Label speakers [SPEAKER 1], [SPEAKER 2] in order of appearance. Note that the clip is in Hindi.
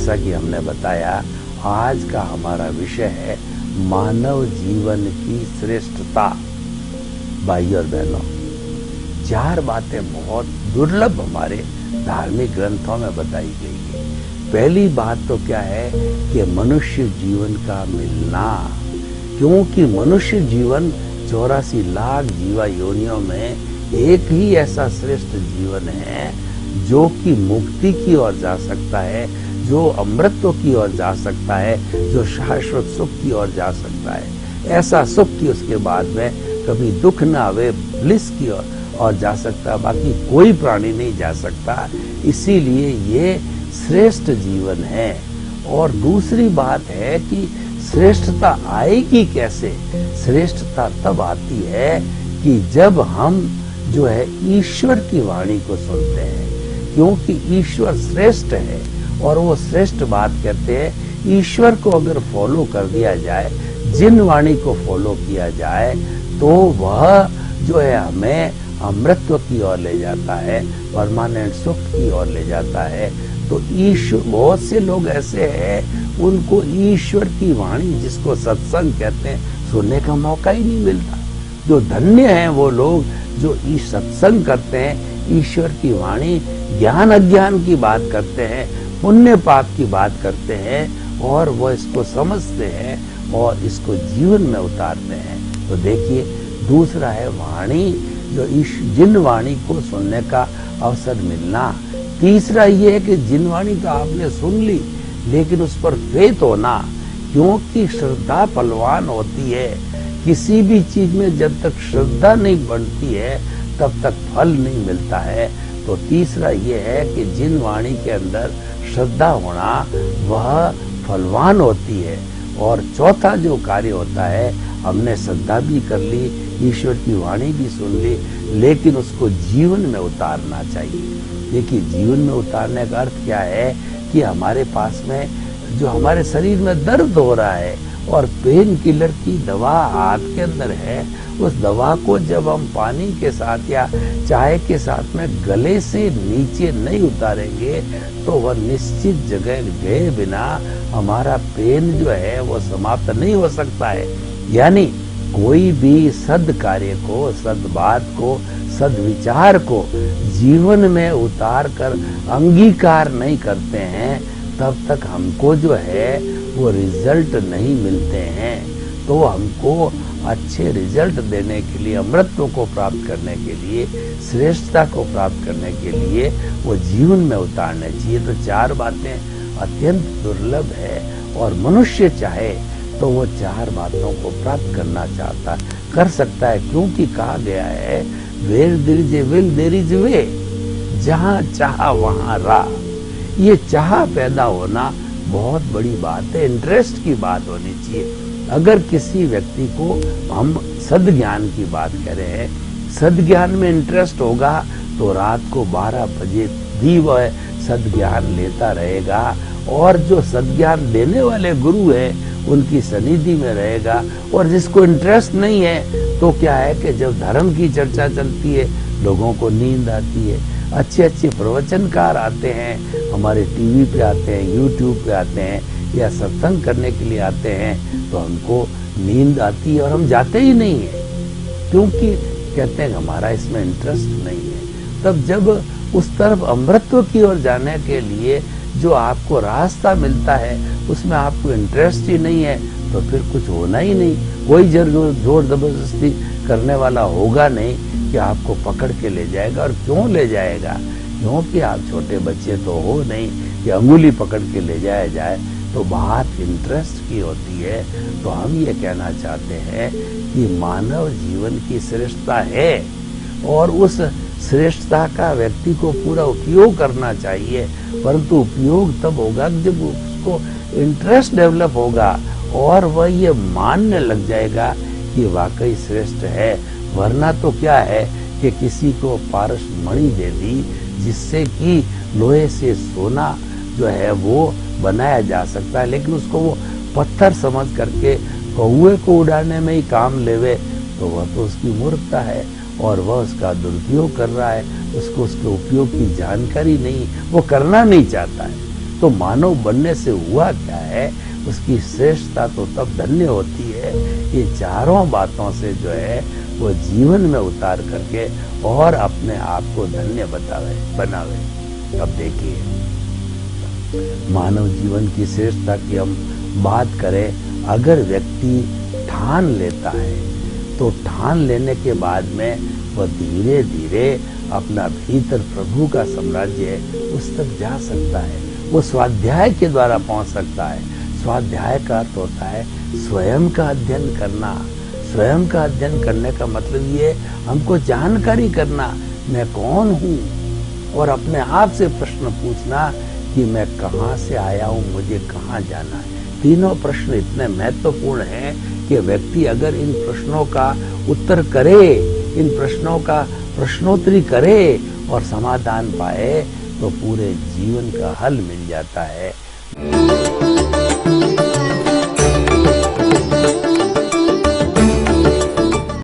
[SPEAKER 1] जैसा कि हमने बताया, आज का हमारा विषय है मानव जीवन की श्रेष्ठता। भाई और बहनों, 4 बातें बहुत दुर्लभ हमारे धार्मिक ग्रंथों में बताई गई है। पहली बात तो क्या है कि मनुष्य जीवन का मिलना, क्योंकि मनुष्य जीवन 84 लाख जीवा योनियों में एक ही ऐसा श्रेष्ठ जीवन है जो कि मुक्ति की ओर जा सकता है, जो अमृतत्व की ओर जा सकता है, जो शाश्वत सुख की ओर जा सकता है। ऐसा सुख कि उसके बाद में कभी दुख ना आवे, ब्लिस की ओर जा सकता है, बाकी कोई प्राणी नहीं जा सकता। इसीलिए ये श्रेष्ठ जीवन है। और दूसरी बात है कि श्रेष्ठता आएगी कैसे? श्रेष्ठता तब आती है कि जब हम जो है ईश्वर की वाणी को सुनते हैं, क्योंकि ईश्वर श्रेष्ठ है। और वो श्रेष्ठ बात कहते हैं, ईश्वर को अगर फॉलो कर दिया जाए, जिन वाणी को फॉलो किया जाए, तो वह जो है हमें अमृतत्व की ओर ले जाता है, परमानेंट सुख की ओर ले जाता है। तो ईश्वर, बहुत से लोग ऐसे हैं उनको ईश्वर की वाणी, जिसको सत्संग कहते हैं, सुनने का मौका ही नहीं मिलता। जो धन्य हैं वो लोग जो सत्संग करते हैं, ईश्वर की वाणी, ज्ञान अज्ञान की बात करते हैं, पुण्य पाप की बात करते हैं, और वो इसको समझते हैं और इसको जीवन में उतारते हैं। तो देखिए, दूसरा है वाणी, जो जिन वाणी को सुनने का अवसर मिलना। तीसरा ये है कि जिन वाणी तो आपने सुन ली, लेकिन उस पर फेथ होना, क्योंकि श्रद्धा बलवान होती है। किसी भी चीज में जब तक श्रद्धा नहीं बढ़ती है तब तक फल नहीं मिलता है। तो तीसरा ये है कि जिन वाणी के अंदर श्रद्धा होना, वह फलवान होती है। और चौथा जो कार्य होता है, हमने श्रद्धा भी कर ली, ईश्वर की वाणी भी सुन ली, लेकिन उसको जीवन में उतारना चाहिए। देखिए, जीवन में उतारने का अर्थ क्या है कि हमारे पास में जो हमारे शरीर में दर्द हो रहा है और पेन किलर की दवा हाथ के अंदर है, उस दवा को जब हम पानी के साथ या चाय के साथ में गले से नीचे नहीं उतारेंगे, तो वह निश्चित जगह गए बिना हमारा पेन जो है वो समाप्त नहीं हो सकता है। यानी कोई भी सद कार्य को, सद बात को, सदविचार को जीवन में उतार कर अंगीकार नहीं करते हैं, तब तक हमको जो है वो रिजल्ट नहीं मिलते हैं। तो हमको अच्छे रिजल्ट देने के लिए, अमृतत्व को प्राप्त करने के लिए, श्रेष्ठता को प्राप्त करने के लिए वो जीवन में उतारने चाहिए। तो 4 बातें अत्यंत दुर्लभ है, और मनुष्य चाहे तो वो 4 बातों को प्राप्त करना चाहता, कर सकता है, क्योंकि कहा गया है, where there is a will there is way, जहां चाह वहां राह। ये चाह पैदा होना बहुत बड़ी बात है, इंटरेस्ट की बात होनी चाहिए। अगर किसी व्यक्ति को हम सद्ज्ञान की बात कर रहे हैं, सद्ज्ञान में इंटरेस्ट होगा, तो रात को 12 बजे भी वह सद्ज्ञान लेता रहेगा, और जो सद्ज्ञान देने वाले गुरु है उनकी सनिधि में रहेगा। और जिसको इंटरेस्ट नहीं है, तो क्या है कि जब धर्म की चर्चा चलती है, लोगों को नींद आती है। अच्छे अच्छे प्रवचनकार आते हैं, हमारे टीवी पे आते हैं, यूट्यूब पे आते हैं, या सत्संग करने के लिए आते हैं, तो हमको नींद आती है और हम जाते ही नहीं है, क्योंकि कहते हैं हमारा इसमें इंटरेस्ट नहीं है। तब जब उस तरफ अमृतत्व की ओर जाने के लिए जो आपको रास्ता मिलता है, उसमें आपको इंटरेस्ट ही नहीं है, तो फिर कुछ होना ही नहीं। कोई जोर जबरदस्ती करने वाला होगा नहीं कि आपको पकड़ के ले जाएगा। और क्यों ले जाएगा? क्योंकि आप छोटे बच्चे तो हो नहीं कि अंगुली पकड़ के ले जाया जाए। तो बात इंटरेस्ट की होती है। तो हम ये कहना चाहते हैं कि मानव जीवन की श्रेष्ठता है, और उस श्रेष्ठता का व्यक्ति को पूरा उपयोग करना चाहिए। परंतु उपयोग तब होगा जब उसको इंटरेस्ट डेवलप होगा और वह ये मानने लग जाएगा कि वाकई श्रेष्ठ है। वरना तो क्या है कि किसी को पारस मणि दे दी, जिससे कि लोहे से सोना जो है वो बनाया जा सकता है, लेकिन उसको वो पत्थर समझ करके कौए को उड़ाने में ही काम लेवे, तो वह तो उसकी मूर्खता है और वह उसका दुरुपयोग कर रहा है। उसको उसके उपयोग की जानकारी नहीं, वो करना नहीं चाहता है। तो मानव बनने से हुआ क्या है, उसकी श्रेष्ठता तो तब धन्य होती है ये चारों बातों से जो है वो जीवन में उतार करके और अपने आप को धन्य बनावे। अब देखिए, मानव जीवन की श्रेष्ठता की हम बात करें, अगर व्यक्ति ठान लेता है तो ठान लेने के बाद में वह धीरे धीरे अपना भीतर प्रभु का साम्राज्य है उस तक जा सकता है। वो स्वाध्याय के द्वारा पहुंच सकता है। स्वाध्याय का अर्थ होता है स्वयं का अध्ययन करना। स्वयं का अध्ययन करने का मतलब ये हमको जानकारी करना, मैं कौन हूँ, और अपने आप से प्रश्न पूछना कि मैं कहाँ से आया हूँ, मुझे कहाँ जाना है। तीनों प्रश्न इतने महत्वपूर्ण हैं कि व्यक्ति अगर इन प्रश्नों का उत्तर करे, इन प्रश्नों का प्रश्नोत्तरी करे और समाधान पाए तो पूरे जीवन का हल मिल जाता है।